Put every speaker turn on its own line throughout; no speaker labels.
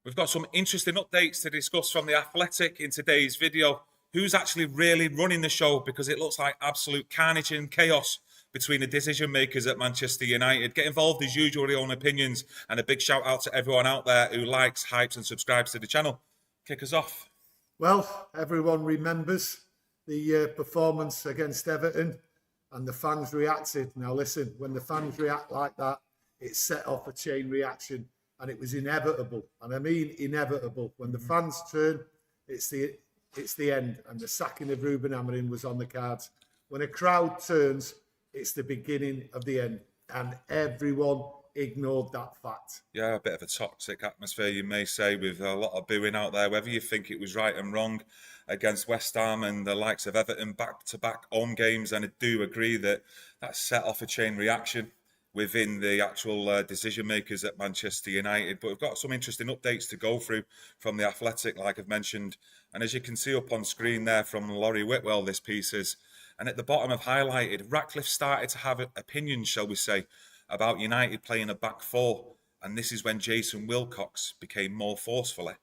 We've got some interesting updates to discuss from The Athletic in today's video. Who's actually really running the show? Because it looks like absolute carnage and chaos between the decision makers at Manchester United. Get involved as usual with your own opinions, and a big shout out to everyone out there who likes, hypes and subscribes to the channel. Kick us off.
Well, everyone remembers the performance against Everton, and the fans reacted. Now listen, when the fans react like that, it set off a chain reaction, and it was inevitable. And I mean inevitable. When the fans turn, it's the end, and the sacking of Ruben Amorim was on the cards. When a crowd turns, it's the beginning of the end, and everyone ignored that fact.
Yeah, a bit of a toxic atmosphere, you may say, with a lot of booing out there, whether you think it was right and wrong against West Ham and the likes of Everton back-to-back home games. And I do agree that set off a chain reaction within the actual decision makers at Manchester United. But we've got some interesting updates to go through from The Athletic, like I've mentioned. And as you can see up on screen there from Laurie Whitwell, this piece is. And at the bottom I've highlighted, Ratcliffe started to have opinions, shall we say, about United playing a back four. And this is when Jason Wilcox became more forcefully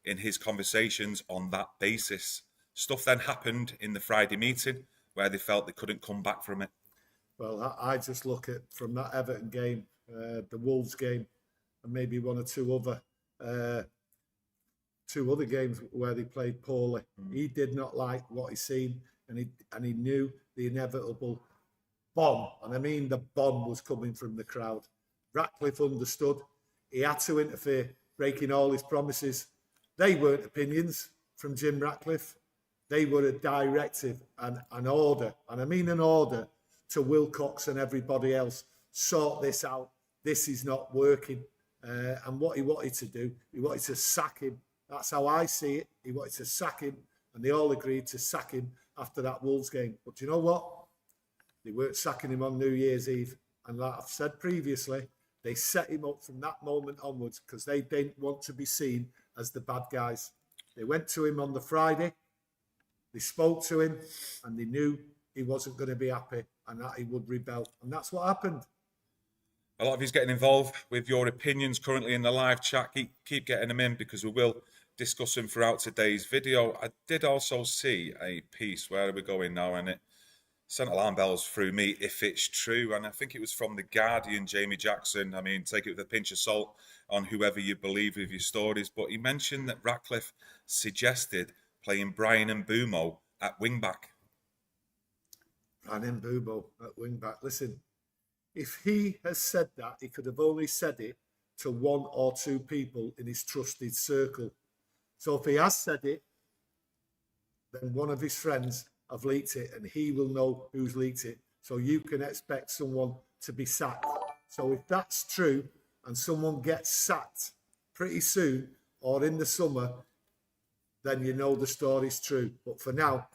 in his conversations on that basis. Stuff then happened in the Friday meeting where they felt they couldn't come back from it.
Well, I just look at from that Everton game, the Wolves game, and maybe one or two other games where they played poorly. He did not like what he seen, and he knew the inevitable bomb, and I mean the bomb was coming from the crowd. Ratcliffe understood. He had to interfere, breaking all his promises. They weren't opinions from Jim Ratcliffe. They were a directive and an order, and I mean an order to Wilcox and everybody else. Sort this out. This is not working. And what he wanted to do, he wanted to sack him. That's how I see it. He wanted to sack him, and they all agreed to sack him after that Wolves game. But do you know what? They weren't sacking him on New Year's Eve. And like I've said previously, they set him up from that moment onwards because they didn't want to be seen as the bad guys. They went to him on the Friday, they spoke to him, and they knew he wasn't going to be happy and that he would rebel. And that's what happened.
A lot of you's getting involved with your opinions currently in the live chat. Keep getting them in because we will discuss them throughout today's video. I did also see a piece, where are we going now, and it sent alarm bells through me if it's true, and I think it was from The Guardian, Jamie Jackson. I mean, take it with a pinch of salt on whoever you believe with your stories, but he mentioned that Ratcliffe suggested playing Bryan Mbeumo at wing-back.
Bryan Mbeumo at wing-back. Listen, if he has said that, he could have only said it to one or two people in his trusted circle. So if he has said it, then one of his friends have leaked it, and he will know who's leaked it. So you can expect someone to be sacked. So if that's true, and someone gets sacked pretty soon or in the summer, then you know the story's true. But for now,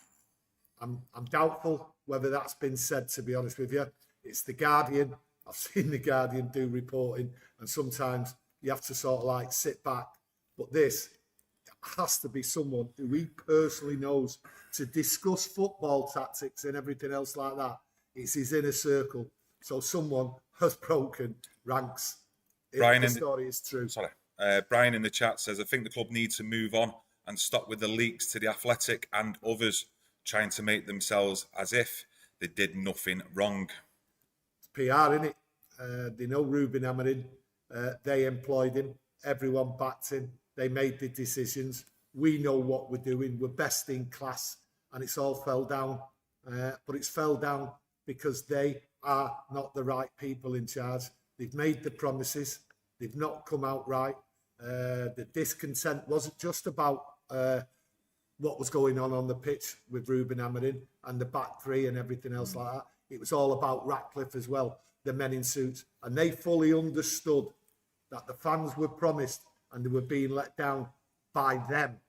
I'm doubtful whether that's been said, to be honest with you. It's The Guardian. I've seen The Guardian do reporting, and sometimes you have to sort of like sit back. But this has to be someone who he personally knows to discuss football tactics and everything else like that. It's his inner circle. So someone has broken ranks.
Brian,
the story is true.
Brian in the chat says, I think the club needs to move on and stop with the leaks to The Athletic and others trying to make themselves as if they did nothing wrong.
It's PR, innit? They know Ruben Amorim. They employed him. Everyone backed him. They made the decisions. We know what we're doing. We're best in class. And it's all fell down. But it's fell down because they are not the right people in charge. They've made the promises. They've not come out right. The discontent wasn't just about what was going on the pitch with Ruben Amorim and the back three and everything else like that. It was all about Ratcliffe as well, the men in suits. And they fully understood that the fans were promised and they were being let down by them.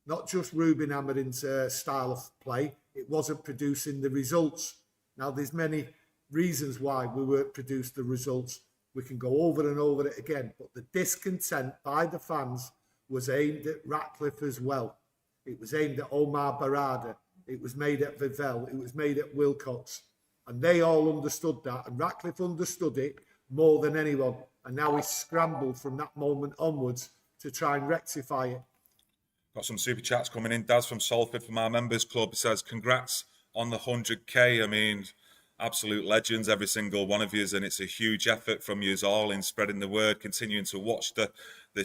Not just Ruben Amorim's style of play. It wasn't producing the results. Now, there's many reasons why we weren't produced the results. We can go over and over it again. But the discontent by the fans was aimed at Ratcliffe as well. It was aimed at Omar Berrada. It was made at Vivell. It was made at Wilcox. And they all understood that. And Ratcliffe understood it more than anyone. And now he's scrambled from that moment onwards to try and rectify it.
Got some super chats coming in. Daz from Salford from our members club says, congrats on the 100k. I mean, absolute legends, every single one of you, and it's a huge effort from you all in spreading the word, continuing to watch the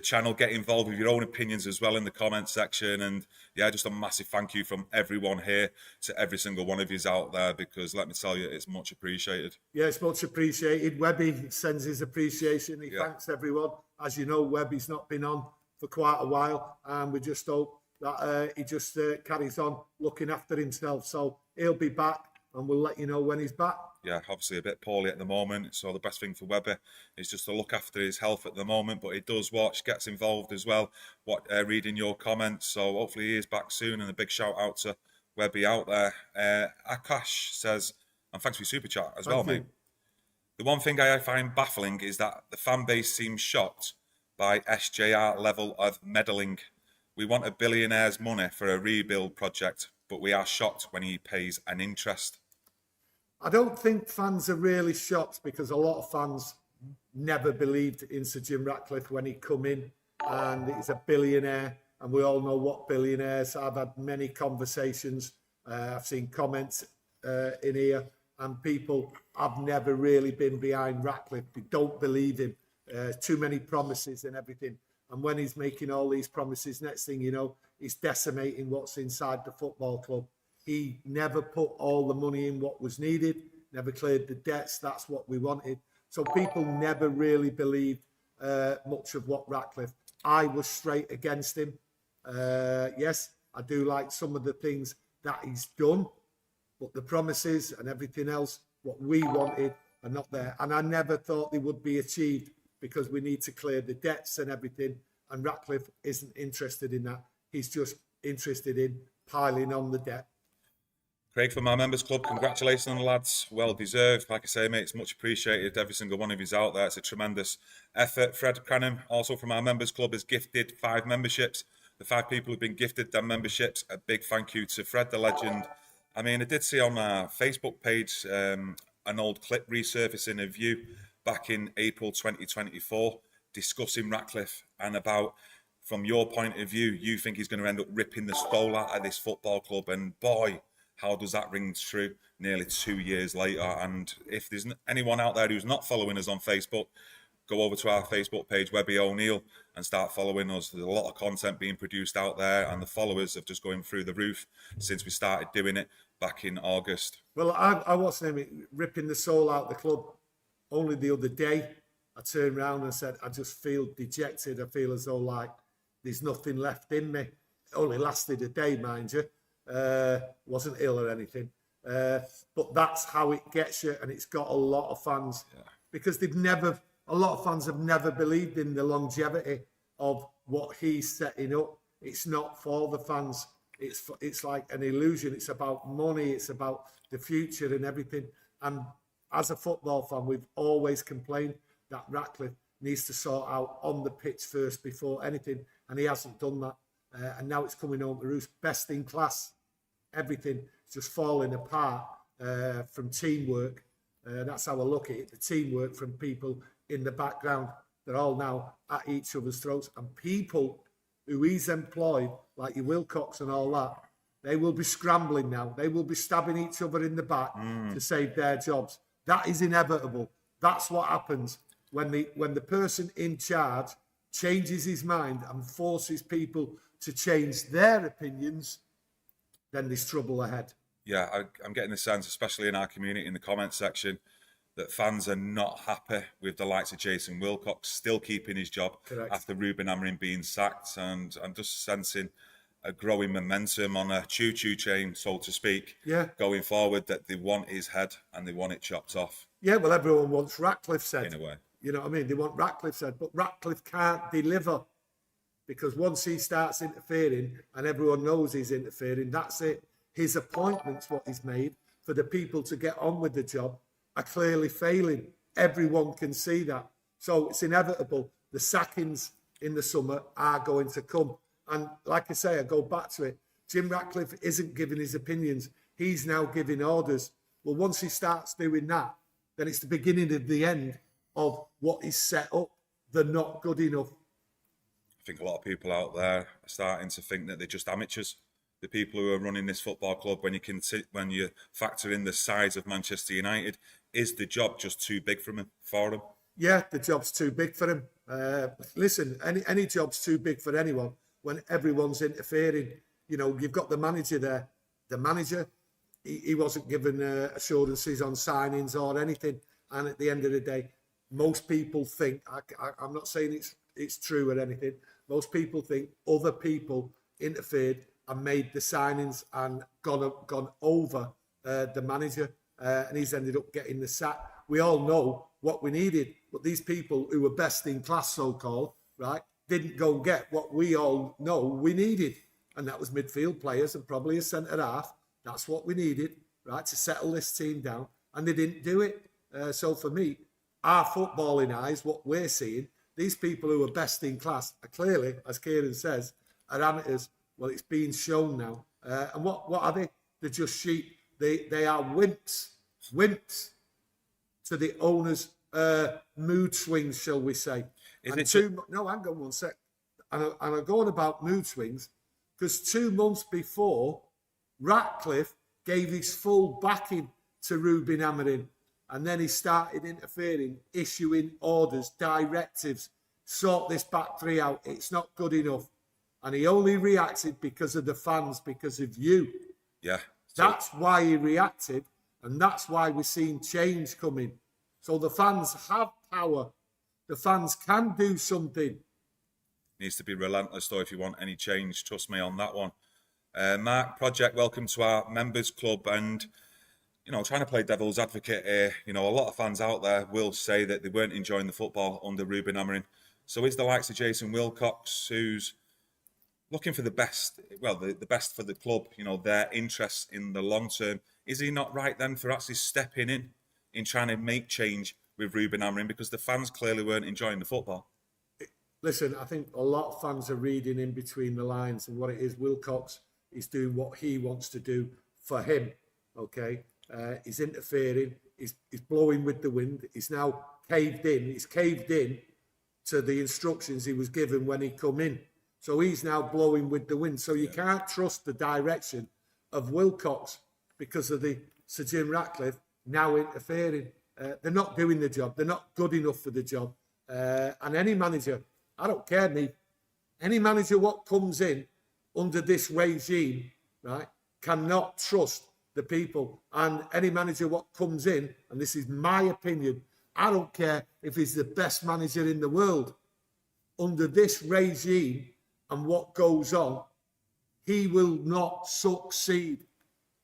channel, get involved with your own opinions as well in the comment section. And yeah, just a massive thank you from everyone here to every single one of you out there, because let me tell you, it's much appreciated.
Yeah, it's much appreciated. Webby sends his appreciation. He thanks everyone. As you know, Webby's not been on for quite a while, and we just hope that he just carries on looking after himself. So he'll be back, and we'll let you know when he's back. Yeah,
obviously a bit poorly at the moment, so the best thing for Webby is just to look after his health at the moment, but he does watch, gets involved as well, reading your comments, so hopefully he is back soon. And a big shout out to Webby out there. Akash says, and thanks for your super chat as well, mate. The one thing I find baffling is that the fan base seems shocked by SJR level of meddling. We want a billionaire's money for a rebuild project, but we are shocked when he pays an interest.
I don't think fans are really shocked, because a lot of fans never believed in Sir Jim Ratcliffe when he come in, and he's a billionaire, and we all know what billionaires. I've had many conversations. I've seen comments in here, and people have never really been behind Ratcliffe. They don't believe him. Too many promises and everything. And when he's making all these promises, next thing you know, he's decimating what's inside the football club. He never put all the money in what was needed, never cleared the debts. That's what we wanted. So people never really believed much of what Ratcliffe. I was straight against him. Yes, I do like some of the things that he's done, but the promises and everything else, what we wanted, are not there. And I never thought they would be achieved, because we need to clear the debts and everything. And Ratcliffe isn't interested in that. He's just interested in piling on the debt.
Craig from our members club, congratulations on the lads. Well deserved. Like I say, mate, it's much appreciated. Every single one of you's out there. It's a tremendous effort. Fred Cranham, also from our members club, has gifted 5 memberships. The 5 people who've been gifted their memberships, a big thank you to Fred, the legend. I mean, I did see on our Facebook page an old clip resurfacing of you back in April 2024, discussing Ratcliffe and about, from your point of view, you think he's going to end up ripping the soul out of this football club. And boy, how does that ring true nearly 2 years later? And if there's anyone out there who's not following us on Facebook, go over to our Facebook page, Webby O'Neill, and start following us. There's a lot of content being produced out there, and the followers have just going through the roof since we started doing it back in August.
Well, I was ripping the soul out of the club. Only the other day, I turned around and said, I just feel dejected. I feel as though like there's nothing left in me. It only lasted a day, mind you. Wasn't ill or anything. But that's how it gets you, and it's got a lot of fans. Yeah. Because a lot of fans have never believed in the longevity of what he's setting up. It's not for the fans. It's like an illusion. It's about money. It's about the future and everything. And as a football fan, we've always complained that Ratcliffe needs to sort out on the pitch first before anything, and he hasn't done that. And now it's coming home to roost. Best in class, everything is just falling apart from teamwork. That's how I look at it. The teamwork from people in the background. They're all now at each other's throats, and people who he's employed, like your Wilcox and all that, they will be scrambling now. They will be stabbing each other in the back to save their jobs. That is inevitable. That's what happens when the person in charge changes his mind and forces people to change their opinions. Then there's trouble ahead.
Yeah, I'm getting the sense, especially in our community, in the comment section, that fans are not happy with the likes of Jason Wilcox still keeping his job. Correct. After Ruben Amorim being sacked, and I'm just sensing a growing momentum on a choo-choo train, so to speak, going forward, that they want his head and they want it chopped off.
Yeah, well, everyone wants Ratcliffe's head.
In a way.
You know what I mean? They want Ratcliffe's head, but Ratcliffe can't deliver, because once he starts interfering and everyone knows he's interfering, that's it. His appointments, what he's made for the people to get on with the job, are clearly failing. Everyone can see that. So it's inevitable. The sackings in the summer are going to come. And like I say, I go back to it. Jim Ratcliffe isn't giving his opinions. He's now giving orders. Well, once he starts doing that, then it's the beginning of the end of what is set up. They're not good enough.
I think a lot of people out there are starting to think that they're just amateurs. The people who are running this football club, when you factor in the size of Manchester United, is the job just too big for them?
Yeah, the job's too big for him. Listen, any job's too big for anyone when everyone's interfering. You've got the manager there. The manager, he wasn't given assurances on signings or anything. And at the end of the day, most people think, I'm not saying it's true or anything, most people think other people interfered and made the signings and gone over the manager, and he's ended up getting the sack. We all know what we needed, but these people who were best in class, so-called, right, didn't go and get what we all know we needed, and that was midfield players and probably a centre-half. That's what we needed, right, to settle this team down, and they didn't do it. So for me, our footballing eyes, what we're seeing, these people who are best in class are clearly, as Kieran says, are amateurs. Well, it's being shown now. And what are they? They're just sheep. They are wimps to the owner's mood swings, shall we say. No, hang on one sec. And I'm going about mood swings because 2 months before, Ratcliffe gave his full backing to Ruben Amorim. And then he started interfering, issuing orders, directives, sort this back three out. It's not good enough. And he only reacted because of the fans, because of you.
Yeah.
That's why he reacted. And that's why we're seeing change coming. So the fans have power. The fans can do something.
Needs to be relentless, though, if you want any change. Trust me on that one. Mark Project, welcome to our members club. And, trying to play devil's advocate here, a lot of fans out there will say that they weren't enjoying the football under Ruben Amorim. So is the likes of Jason Wilcox, who's looking for the best, the best for the club, their interests in the long term, is he not right then for actually stepping in trying to make change with Ruben Amorim, because the fans clearly weren't enjoying the football?
Listen, I think a lot of fans are reading in between the lines, and what it is, Wilcox is doing what he wants to do for him, okay? He's interfering, he's blowing with the wind, he's now caved in to the instructions he was given when he come in. So he's now blowing with the wind. So you can't trust the direction of Wilcox because of the Sir Jim Ratcliffe now interfering. They're not doing the job. They're not good enough for the job. And any manager, I don't care, me, any manager what comes in under this regime, right, cannot trust the people. And any manager what comes in, and this is my opinion, I don't care if he's the best manager in the world, under this regime and what goes on, he will not succeed.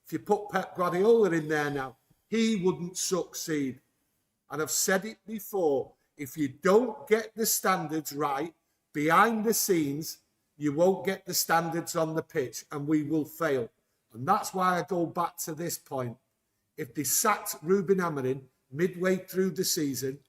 If you put Pep Guardiola in there now, he wouldn't succeed. And I've said it before, if you don't get the standards right behind the scenes, you won't get the standards on the pitch, and we will fail. And that's why I go back to this point. If they sacked Ruben Amorim midway through the season,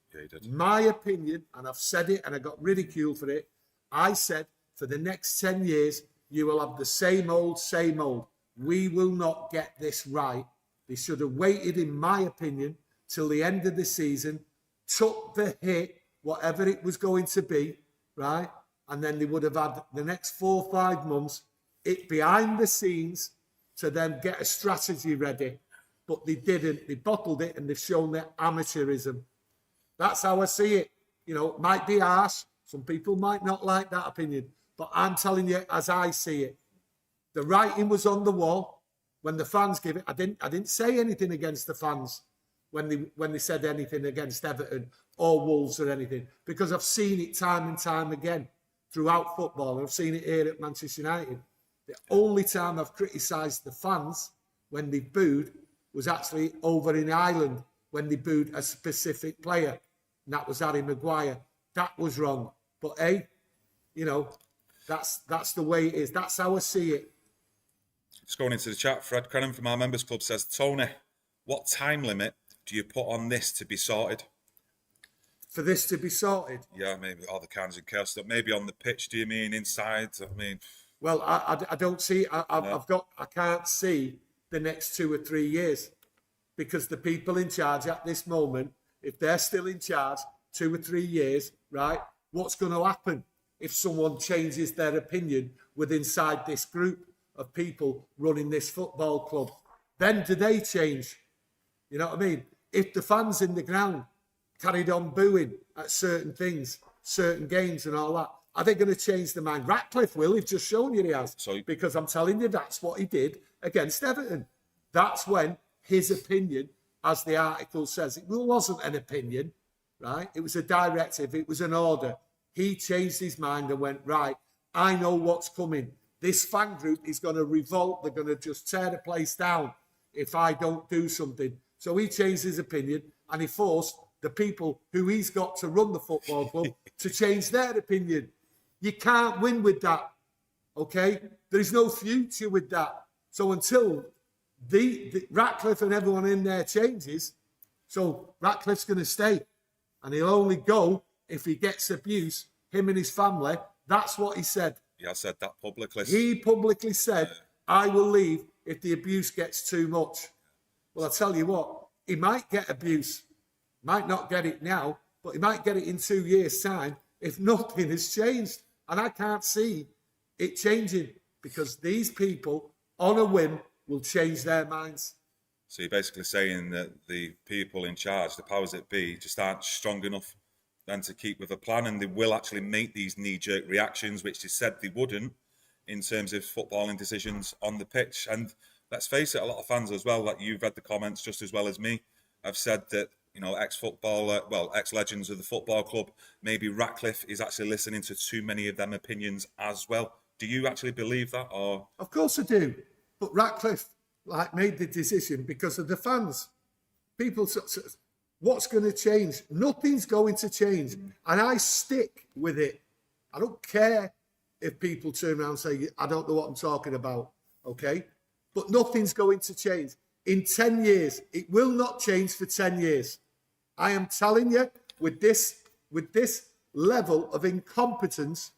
my opinion, and I've said it and I got ridiculed for it, I said for the next 10 years, you will have the same old, same old. We will not get this right. They should have waited, in my opinion, till the end of the season, took the hit, whatever it was going to be, right? And then they would have had the next 4 or 5 months, it behind the scenes, to then get a strategy ready. But they didn't. They bottled it, and they've shown their amateurism. That's how I see it. It might be harsh. Some people might not like that opinion. But I'm telling you, as I see it, the writing was on the wall when the fans give it. I didn't say anything against the fans when they said anything against Everton or Wolves or anything, because I've seen it time and time again throughout football, and I've seen it here at Manchester United. The only time I've criticised the fans when they booed was actually over in Ireland when they booed a specific player, and that was Harry Maguire. That was wrong. But hey, that's the way it is. That's how I see it.
Just going into the chat, Fred Crennan from our members club says, Tony, what time limit do you put on this to be sorted?
For this to be sorted?
Yeah, maybe all the cans and chaos stuff. Maybe on the pitch, do you mean inside?
Well, I don't see. I can't see the next 2 or 3 years, because the people in charge at this moment, if they're still in charge 2 or 3 years, right? What's going to happen? if someone changes their opinion within inside this group of people running this football club. Then do they change? You know what I mean? If the fans in the ground carried on booing at certain things, certain games and all that, are they going to change their mind? Ratcliffe will. He's just shown you he has. Because I'm telling you, that's what he did against Everton. That's when his opinion, as the article says, it wasn't an opinion, right? It was a directive. It was an order. He changed his mind and went, right, I know what's coming. This fan group is going to revolt. They're going to just tear the place down if I don't do something. So he changed his opinion and he forced the people who he's got to run the football club to change their opinion. You can't win with that, okay? There is no future with that. So until the Ratcliffe and everyone in there changes, so Ratcliffe's going to stay. And he'll only go if he gets abuse, him and his family. That's what he said.
He has said that publicly.
He publicly said, I will leave if the abuse gets too much. Well, I'll tell you what, he might get abuse. Might not get it now, but he might get it in 2 years' time if nothing has changed. And I can't see it changing because these people, on a whim, will change their minds.
So you're basically saying that the people in charge, the powers that be, just aren't strong enough then to keep with a plan, and they will actually make these knee-jerk reactions, which they said they wouldn't, in terms of footballing decisions on the pitch. And let's face it, a lot of fans as well, like you've read the comments just as well as me, have said that, you know, ex-footballer, well, ex-legends of the football club, maybe Ratcliffe is actually listening to too many of them opinions as well. Do you actually believe that? Or
of course I do. But Ratcliffe made the decision because of the fans. People, what's going to change? Nothing's going to change. And I stick with it. I don't care if people turn around and say, I don't know what I'm talking about. Okay? But nothing's going to change. In 10 years, it will not change for 10 years. I am telling you, with this level of incompetence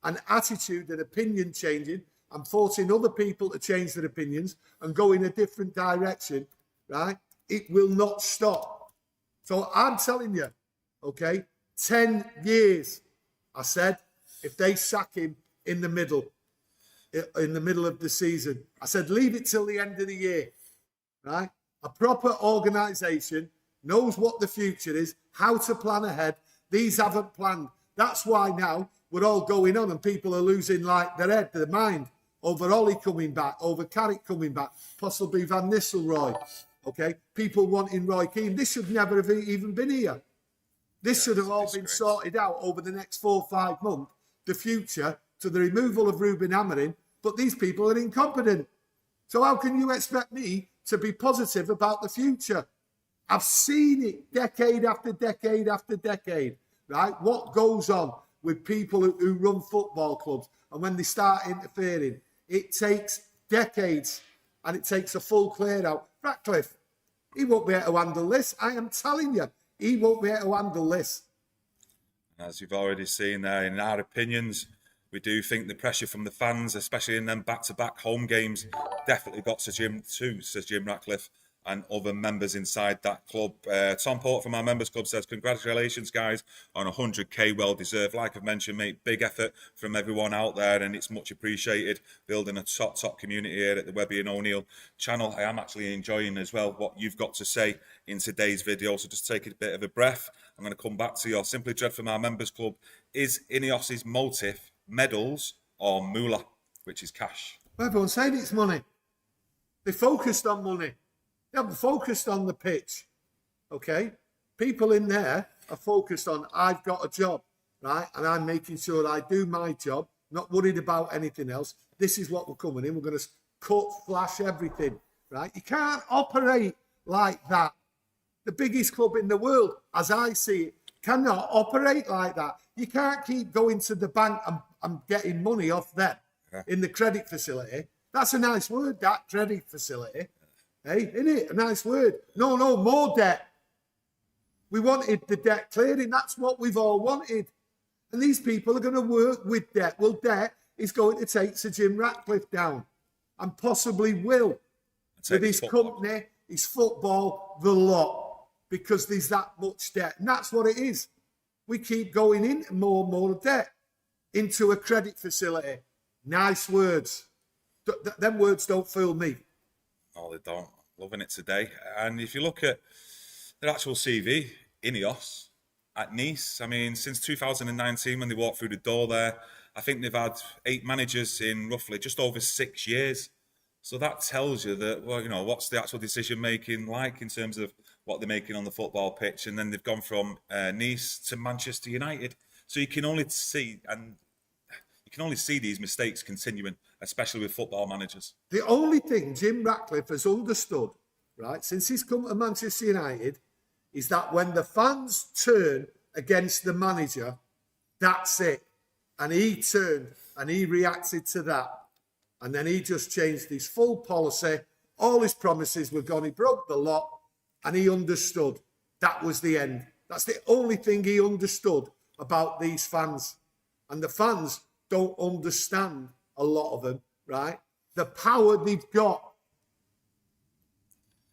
and attitude and opinion changing and forcing other people to change their opinions and go in a different direction, right? It will not stop. So I'm telling you, okay, 10 years, I said, if they sack him in the middle of the season, I said, leave it till the end of the year, right? A proper organisation knows what the future is, how to plan ahead. These haven't planned. That's why now we're all going on and people are losing like their head, their mind, over Ollie coming back, over Carrick coming back, possibly Van Nistelrooy, okay? People wanting Roy Keane. This should never have even been here. This should have all been sorted out over the next 4 or 5 months, the future, to the removal of Ruben Amorim, but these people are incompetent. So how can you expect me to be positive about the future? I've seen it decade after decade after decade, right? What goes on with people who run football clubs, and when they start interfering, it takes decades and it takes a full clear out. Ratcliffe, he won't be able to handle this. I am telling you, he won't be able to handle this.
As you've already seen there, in our opinions, we do think the pressure from the fans, especially in them back-to-back home games, definitely got Sir Jim Ratcliffe and other members inside that club. Tom Port from our members club says, congratulations, guys, on 100k, well deserved. Like I've mentioned, mate, big effort from everyone out there, and it's much appreciated. Building a top community here at the Webby and O'Neill channel. I am actually enjoying as well what you've got to say in today's video, so just take a bit of a breath. I'm going to come back to your Simply Dread from our members club. Is INEOS's motive medals or moolah, which is cash?
Well, everyone's saying it's money. They focused on money. They haven't focused on the pitch, okay? People in there are focused on, I've got a job, right? And I'm making sure I do my job, not worried about anything else. This is what we're coming in. We're going to cut, flash, everything, right? You can't operate like that. The biggest club in the world, as I see it, cannot operate like that. You can't keep going to the bank and getting money off them in the credit facility. That's a nice word, that credit facility. Hey, isn't it? A nice word. No, more debt. We wanted the debt clearing. That's what we've all wanted. And these people are going to work with debt. Well, debt is going to take Sir Jim Ratcliffe down, and possibly will, with his company, his football, the lot, because there's that much debt. And that's what it is. We keep going into more and more debt. into a credit facility. Nice words. Them words don't fool me.
No, they don't. Loving it today. And if you look at their actual CV, INEOS at Nice, I mean, since 2019 when they walked through the door there, I think they've had 8 managers in roughly just over 6 years. So that tells you that, well, you know, what's the actual decision making like in terms of what they're making on the football pitch. And then they've gone from Nice to Manchester United. So you can only see these mistakes continuing, especially with football managers.
The only thing Jim Ratcliffe has understood, right, since he's come to Manchester United, is that when the fans turn against the manager, that's it. And he turned and he reacted to that. And then he just changed his full policy. All his promises were gone. He broke the lot and he understood. That was the end. That's the only thing he understood about these fans. And the fans don't understand, a lot of them, right? The power they've got.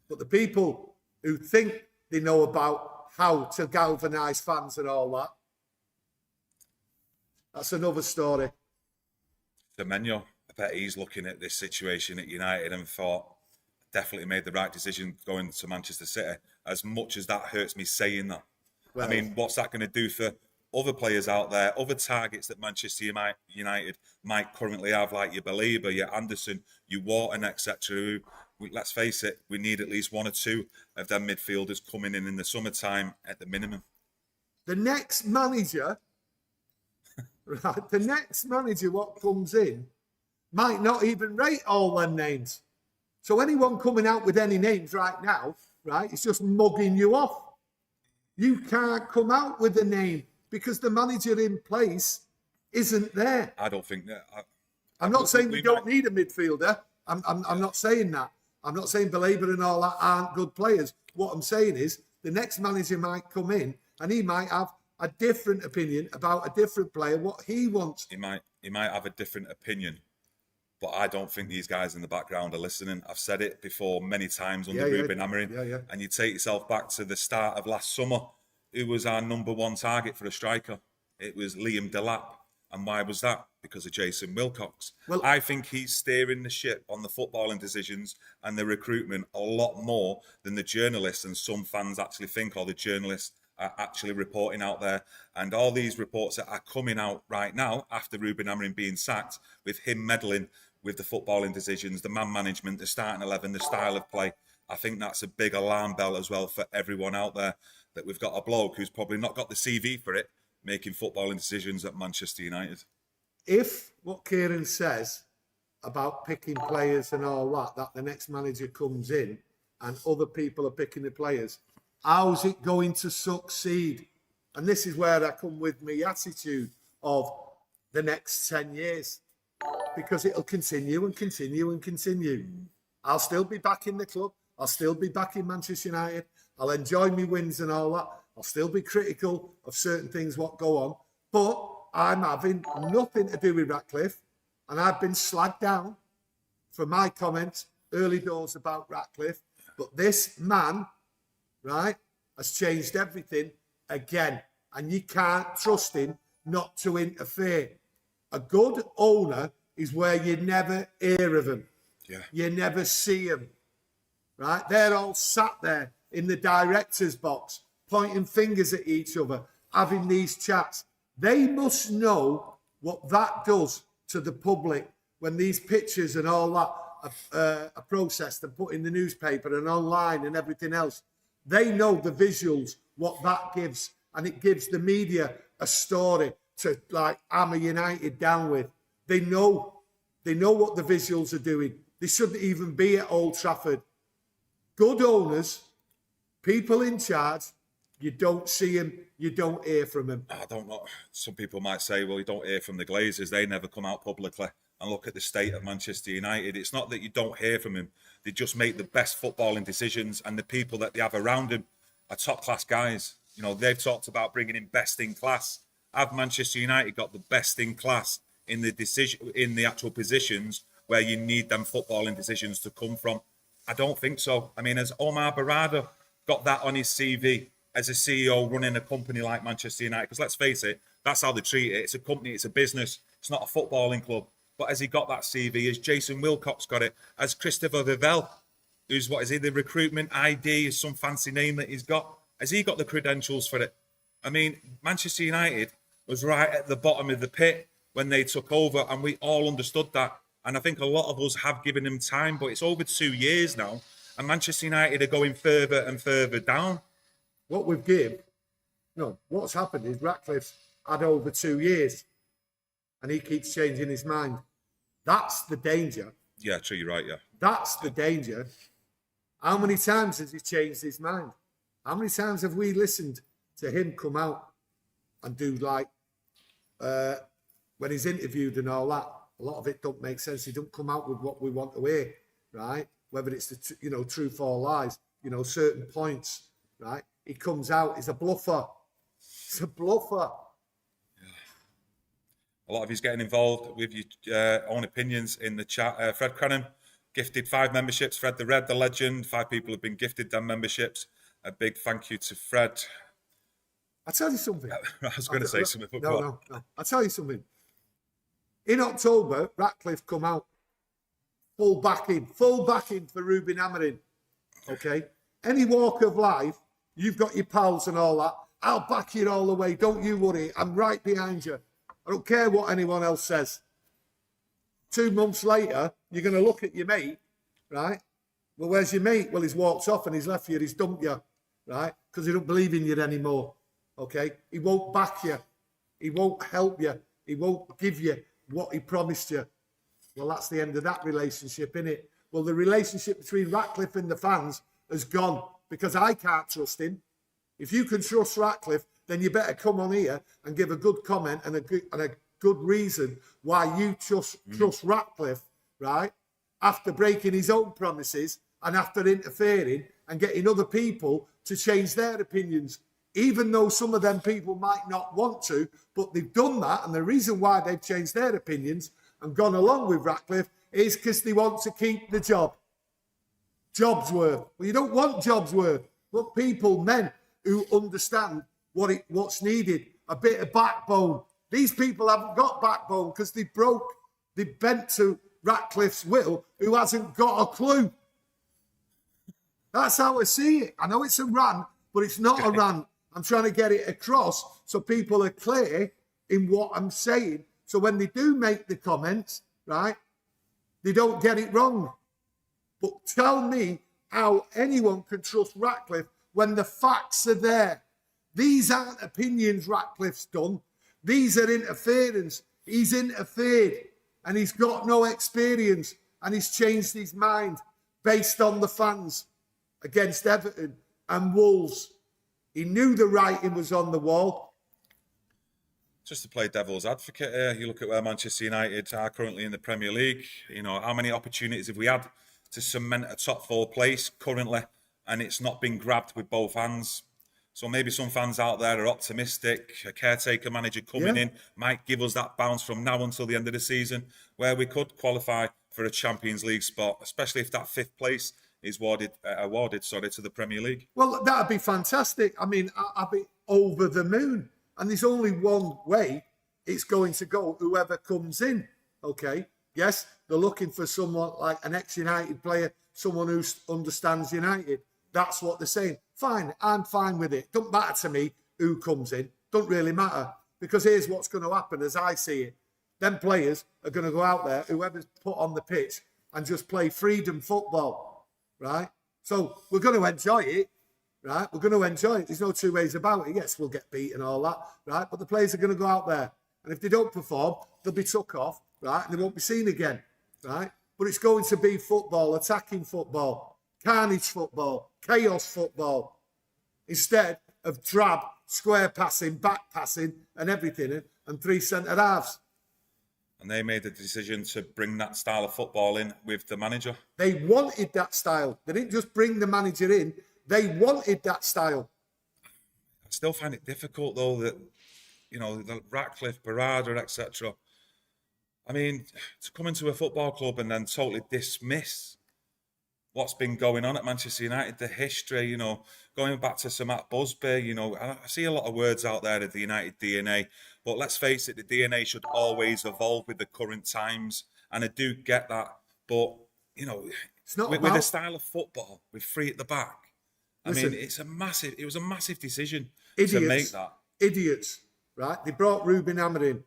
But the people who think they know about how to galvanise fans and all that, that's another story.
Semenyo, I bet he's looking at this situation at United and thought, definitely made the right decision going to Manchester City, as much as that hurts me saying that. Well, I mean, what's that going to do for other players out there, other targets that Manchester United might currently have, like your Belieber, your Anderson, your Wharton, etc. Let's face it, we need at least 1 or 2 of them midfielders coming in the summertime at the minimum.
The next manager, right, the next manager what comes in might not even rate all them names. So anyone coming out with any names right now, right, is just mugging you off. You can't come out with a name because the manager in place isn't there.
I don't think that.
I'm not saying we don't need a midfielder. I'm not saying that. I'm not saying Belieber and all that aren't good players. What I'm saying is the next manager might come in and he might have a different opinion about a different player, what he wants.
He might have a different opinion, but I don't think these guys in the background are listening. I've said it before many times under Ruben Amorim. And you take yourself back to the start of last summer, who was our number 1 target for a striker? It was Liam Delap. And why was that? Because of Jason Wilcox. Well, I think he's steering the ship on the footballing decisions and the recruitment a lot more than the journalists and some fans actually think, or the journalists are actually reporting out there. And all these reports that are coming out right now after Ruben Amorim being sacked, with him meddling with the footballing decisions, the man management, the starting 11, the style of play, I think that's a big alarm bell as well for everyone out there, that we've got a bloke who's probably not got the CV for it, making footballing decisions at Manchester United.
If what Kieran says about picking players and all that the next manager comes in and other people are picking the players, how's it going to succeed? And this is where I come with my attitude of the next 10 years. Because it'll continue and continue and continue. I'll still be back in the club. I'll still be back in Manchester United. I'll enjoy my wins and all that. I'll still be critical of certain things what go on. But I'm having nothing to do with Ratcliffe. And I've been slagged down for my comments early doors about Ratcliffe. But this man, right, has changed everything again. And you can't trust him not to interfere. A good owner is where you never hear of them. Yeah. You never see them. Right? They're all sat there in the director's box, pointing fingers at each other, having these chats. They must know what that does to the public when these pictures and all that are processed and put in the newspaper and online and everything else. They know the visuals, what that gives. And it gives the media a story to like hammer United down with. They know what the visuals are doing. They shouldn't even be at Old Trafford. Good owners, people in charge, you don't see them, you don't hear from them.
I don't know. Some people might say, well, you don't hear from the Glazers. They never come out publicly and look at the state of Manchester United. It's not that you don't hear from them. They just make the best footballing decisions, and the people that they have around them are top-class guys. You know, they've talked about bringing in best in class. Have Manchester United got the best in class in the actual positions where you need them footballing decisions to come from? I don't think so. I mean, has Omar Berrada got that on his CV as a CEO running a company like Manchester United? Because let's face it, That's how they treat it. It's a company, it's a business. It's not a footballing club. But has he got that CV? Has Jason Wilcox got it? Has Christopher Vivell, who's what is he, the recruitment ID, is some fancy name that he's got? Has he got the credentials for it? I mean, Manchester United was right at the bottom of the pit when they took over, and we all understood that. And I think a lot of us have given him time, but it's over 2 years now, and Manchester United are going further and further down.
What's happened is Ratcliffe's had over 2 years, and he keeps changing his mind. That's the danger.
Yeah, true, you're right, yeah.
That's the danger. How many times has he changed his mind? How many times have we listened to him come out and do like, when he's interviewed and all that, a lot of it don't make sense. He don't come out with what we want to hear, right? Whether it's the, truth or lies, certain points, right? He comes out, he's a bluffer. He's a bluffer.
A lot of you's getting involved with your own opinions in the chat. Fred Crennan gifted 5 memberships. Fred the Red, the legend. 5 people have been gifted them memberships. A big thank you to Fred.
I'll tell you something.
I was going to say something, but
no. I'll tell you something. In October, Ratcliffe come out full backing for Ruben Amorim. Okay? Any walk of life, you've got your pals and all that. I'll back you all the way. Don't you worry. I'm right behind you. I don't care what anyone else says. 2 months later, you're going to look at your mate, right? Well, where's your mate? Well, he's walked off and he's left you, he's dumped you, right? Because he don't believe in you anymore, okay? He won't back you. He won't help you. He won't give you what he promised you. Well, that's the end of that relationship, innit? Well, the relationship between Ratcliffe and the fans has gone because I can't trust him. If you can trust Ratcliffe, then you better come on here and give a good comment and a good reason why you trust Ratcliffe, right? After breaking his own promises and after interfering and getting other people to change their opinions, even though some of them people might not want to, but they've done that. And the reason why they've changed their opinions and gone along with Ratcliffe is because they want to keep the job. Jobsworth. Well, you don't want Jobsworth, but men who understand what's needed, a bit of backbone. These people haven't got backbone because they bent to Ratcliffe's will, who hasn't got a clue. That's how I see it. I know it's a rant, but it's not a rant. I'm trying to get it across so people are clear in what I'm saying. So when they do make the comments, right, they don't get it wrong. But tell me how anyone can trust Ratcliffe when the facts are there. These aren't opinions Ratcliffe's done. These are interference. He's interfered and he's got no experience and he's changed his mind based on the fans against Everton and Wolves. He knew the writing was on the wall.
Just to play devil's advocate here, you look at where Manchester United are currently in the Premier League. How many opportunities have we had to cement a top 4 place currently, and it's not been grabbed with both hands? So maybe some fans out there are optimistic. A caretaker manager coming in might give us that bounce from now until the end of the season where we could qualify for a Champions League spot, especially if that 5th place is awarded to the Premier League.
Well, that'd be fantastic. I mean, I'd be over the moon. And there's only one way it's going to go, whoever comes in, okay? Yes, they're looking for someone like an ex-United player, someone who understands United. That's what they're saying. Fine, I'm fine with it. Don't matter to me who comes in. Don't really matter. Because here's what's going to happen as I see it. Them players are going to go out there, whoever's put on the pitch, and just play freedom football, right? So we're going to enjoy it, right? We're going to enjoy it. There's no 2 ways about it. Yes, we'll get beat and all that, right? But the players are going to go out there. And if they don't perform, they'll be took off, right? And they won't be seen again, right? But it's going to be football, attacking football, carnage football, chaos football, instead of drab, square passing, back passing and everything, and 3 centre-halves.
And they made the decision to bring that style of football in with the manager.
They wanted that style. They didn't just bring the manager in. They wanted that style.
I still find it difficult, though, that, the Ratcliffe, Berrada, etc. I mean, to come into a football club and then totally dismiss what's been going on at Manchester United, the history, going back to Sir Matt Busby, I see a lot of words out there of the United DNA, But let's face it, the DNA should always evolve with the current times. And I do get that. But, you know,
It's not
with
about...
a style of football, with 3 at the back,
Listen,
it was a massive decision
idiots,
to make that.
Idiots, right? They brought Ruben Amorim,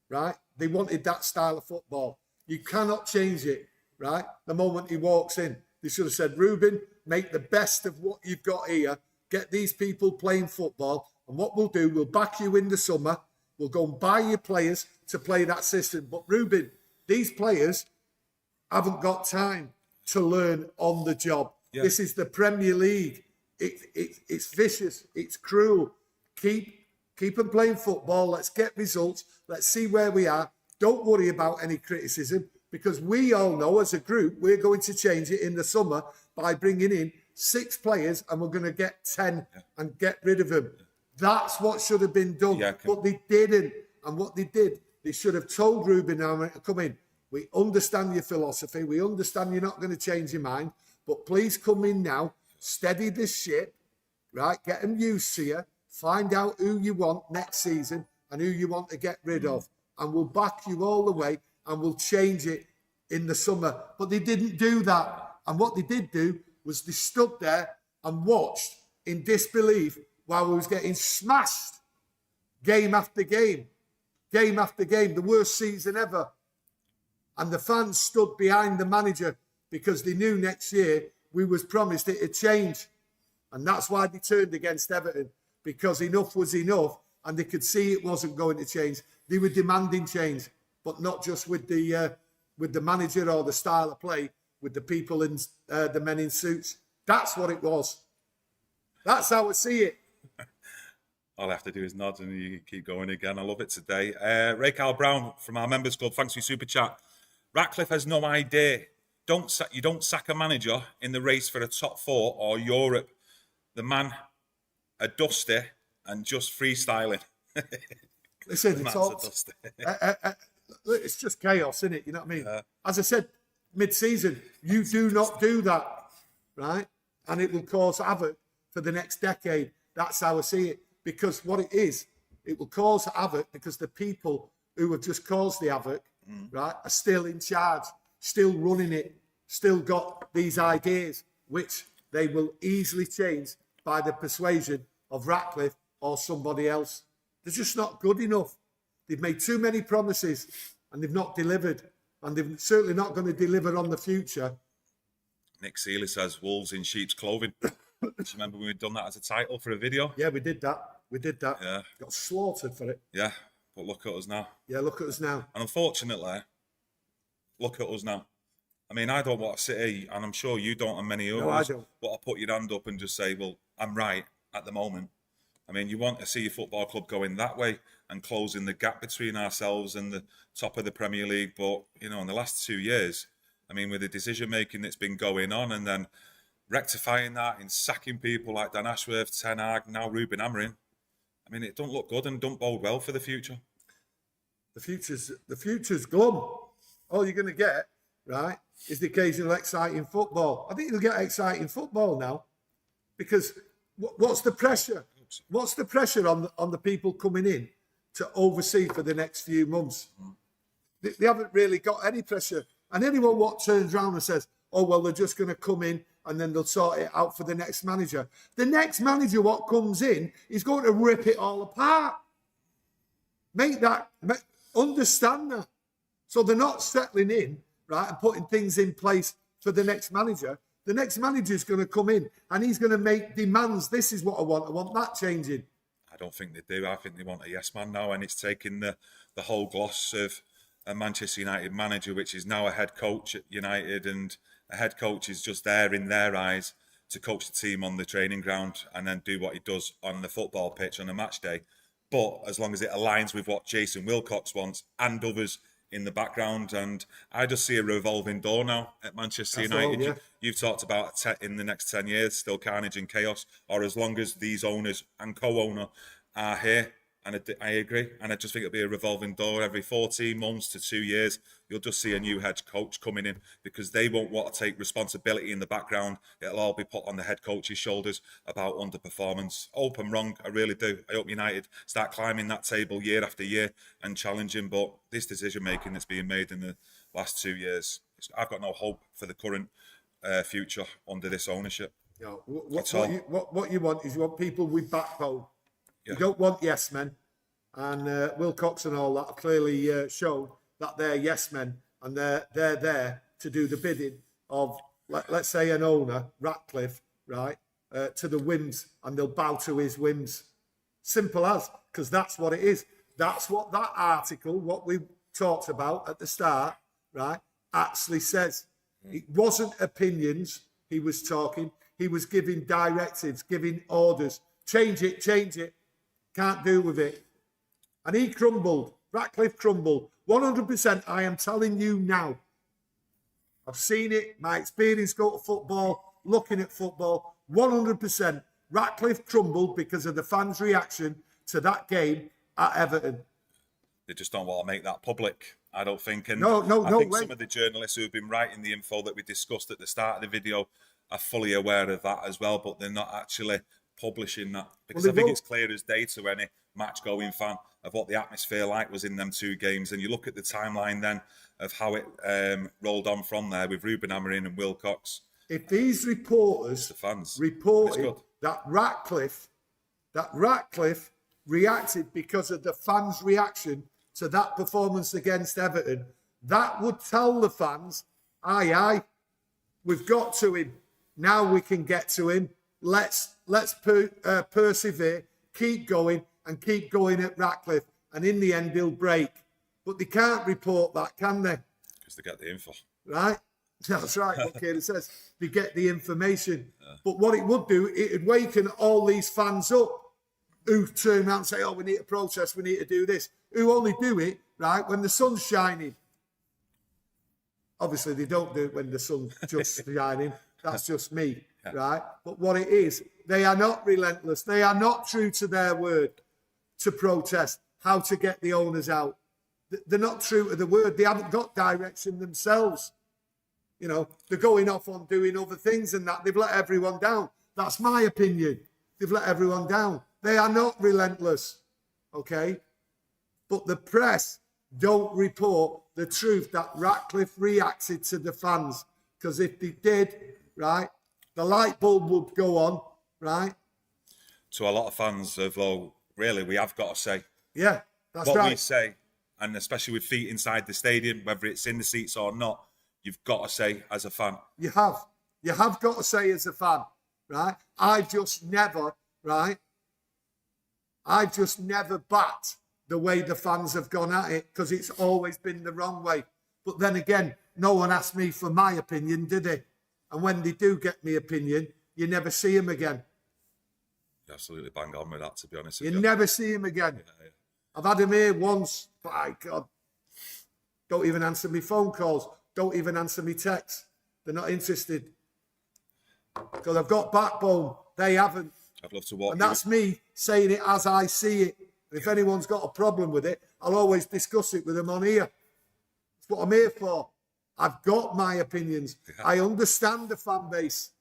right? They wanted that style of football. You cannot change it, right? The moment he walks in, they should have said, Ruben, make the best of what you've got here. Get these people playing football. And what we'll do, we'll back you in the summer. We'll go and buy your players to play that system. But Ruben, these players haven't got time to learn on the job. Yeah. This is the Premier League. It's vicious. It's cruel. Keep them playing football. Let's get results. Let's see where we are. Don't worry about any criticism, because we all know as a group we're going to change it in the summer by bringing in 6 players, and we're going to get 10 and get rid of them. That's what should have been done, but they didn't. And what they did, they should have told Ruben, come in. We understand your philosophy. We understand you're not going to change your mind, but please come in now, steady this ship, right? Get them used to you. Find out who you want next season and who you want to get rid of. And we'll back you all the way, and we'll change it in the summer. But they didn't do that. And what they did do was they stood there and watched in disbelief while we was getting smashed game after game, the worst season ever. And the fans stood behind the manager because they knew next year we was promised it would change. And that's why they turned against Everton, because enough was enough and they could see it wasn't going to change. They were demanding change, but not just with the manager or the style of play, with the people in the men in suits. That's what it was. That's how I see it.
All I have to do is nod and you keep going again. I love it today. Ray Carl Brown from our members club, thanks for your super chat. Ratcliffe has no idea. You don't sack a manager in the race for a top 4 or Europe. The man a dusty and just freestyling.
Listen, it's just chaos, isn't it? You know what I mean? As I said, mid-season, you do not do that, right? And it will cause havoc for the next decade. That's how I see it. Because what it is, it will cause havoc because the people who have just caused the havoc, right, are still in charge, still running it, still got these ideas, which they will easily change by the persuasion of Ratcliffe or somebody else. They're just not good enough. They've made too many promises and they've not delivered. And they're certainly not going to deliver on the future.
Nick Seeley says, Wolves in sheep's clothing. Do you remember when we'd done that as a title for a video?
Yeah, we did that.
Yeah.
Got slaughtered for it.
Yeah, but look at us now.
Yeah, look at us now.
And unfortunately, look at us now. I mean, I don't want to sit here, and I'm sure you don't, and many others.
No, I don't.
But I'll put your hand up and just say, well, I'm right at the moment. I mean, you want to see your football club going that way and closing the gap between ourselves and the top of the Premier League. But, you know, in the last 2 years, I mean, with the decision-making that's been going on and then rectifying that in sacking people like Dan Ashworth, Ten Hag, now Ruben Amorim, I mean, it don't look good and don't bode well for the future.
The future's glum. All you're going to get, right, is the occasional exciting football. I think you'll get exciting football now because what's the pressure? What's the pressure on the people coming in to oversee for the next few months? They haven't really got any pressure. And anyone what turns around and says, oh, well, they're just going to come in and then they'll sort it out for the next manager. The next manager what comes in is going to rip it all apart. Understand that. So they're not settling in, right, and putting things in place for the next manager. The next manager is going to come in and he's going to make demands. This is what I want that changing.
I don't think they do. I think they want a yes man now, and it's taking the whole gloss of a Manchester United manager, which is now a head coach at United, and a head coach is just there in their eyes to coach the team on the training ground and then do what he does on the football pitch on a match day. But as long as it aligns with what Jason Wilcox wants and others in the background, and I just see a revolving door now at Manchester United.
Yeah.
You've talked about in the next 10 years, still carnage and chaos, or as long as these owners and co-owner are here, And I agree. And I just think it'll be a revolving door every 14 months to 2 years. You'll just see a new head coach coming in because they won't want to take responsibility in the background. It'll all be put on the head coach's shoulders about underperformance. I hope I'm wrong. I really do. I hope United start climbing that table year after year and challenging. But this decision making that's being made in the last 2 years, I've got no hope for the current future under this ownership.
You know, what you want is you want people with backbone.
Yeah.
You don't want yes men. And Wilcox and all that clearly shown that they're yes men and they're there to do the bidding of, let's say, an owner, Ratcliffe, right, to the whims, and they'll bow to his whims. Simple as, because that's what it is. That's what that article, what we talked about at the start, right, actually says. It wasn't opinions he was talking. He was giving directives, giving orders. Change it, change it. Can't do with it. And he crumbled. Ratcliffe crumbled. 100%, I am telling you now. I've seen it. My experience go to football, looking at football. 100%, Ratcliffe crumbled because of the fans' reaction to that game at Everton.
They just don't want to make that public, I don't think. And
I think
some of the journalists who have been writing the info that we discussed at the start of the video are fully aware of that as well, but they're not actually publishing that because I think it's clear as day to any match-going fan of what the atmosphere like was in them 2 games. And you look at the timeline then of how it rolled on from there with Ruben Amorim and Wilcox.
If these reporters reported that Ratcliffe reacted because of the fans' reaction to that performance against Everton, that would tell the fans, aye, we've got to him. Now we can get to him. Let's persevere, keep going, and keep going at Ratcliffe. And in the end, he'll break. But they can't report that, can they?
Because they get the info.
Right? That's right, what Kieron says. They get the information. Yeah. But what it would do, it would waken all these fans up who turn around and say, oh, we need to protest, we need to do this. Who only do it, right, when the sun's shining. Obviously, they don't do it when the sun's just shining. That's just me, right? But what it is, they are not relentless. They are not true to their word to protest, how to get the owners out. They're not true to the word. They haven't got direction themselves. You know, they're going off on doing other things and that. They've let everyone down. That's my opinion. They've let everyone down. They are not relentless, okay? But the press don't report the truth that Ratcliffe reacted to the fans. Because if they did, right, the light bulb would go on, right?
To a lot of fans of, well, really, we have got to say.
Yeah, that's
what
right.
We say, and especially with feet inside the stadium, whether it's in the seats or not, you've got to say as a fan.
You have. You have got to say as a fan, right? I've just never backed the way the fans have gone at it because it's always been the wrong way. But then again, no one asked me for my opinion, did they? And when they do get me opinion, you never see him again.
You're absolutely bang on with that, to be honest.
You never see him again. Yeah. I've had him here once. By God. Don't even answer me phone calls. Don't even answer me texts. They're not interested. Because I've got backbone. They haven't.
I'd love to watch.
And that's me saying it as I see it. And if anyone's got a problem with it, I'll always discuss it with them on here. That's what I'm here for. I've got my opinions. Yeah. I understand the fan base.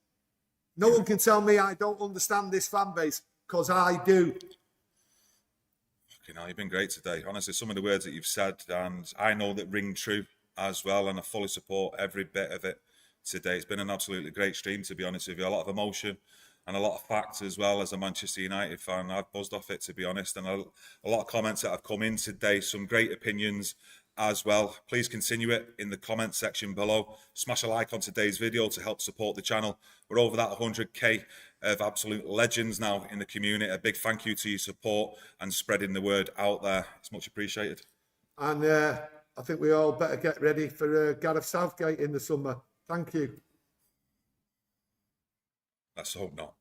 No one can tell me I don't understand this fan base, because I do.
You know, you've been great today. Honestly, some of the words that you've said, and I know that ring true as well, and I fully support every bit of it today. It's been an absolutely great stream, to be honest with you. A lot of emotion and a lot of facts as well. As a Manchester United fan, I've buzzed off it, to be honest, and a lot of comments that have come in today, some great opinions as well. Please continue it in the comment section below. Smash a like on today's video to help support the channel. We're over that 100k of absolute legends now in the community. A big thank you to your support and spreading the word out there. It's much appreciated.
And I think we all better get ready for Gareth Southgate in the summer. Thank you.
Let's hope not.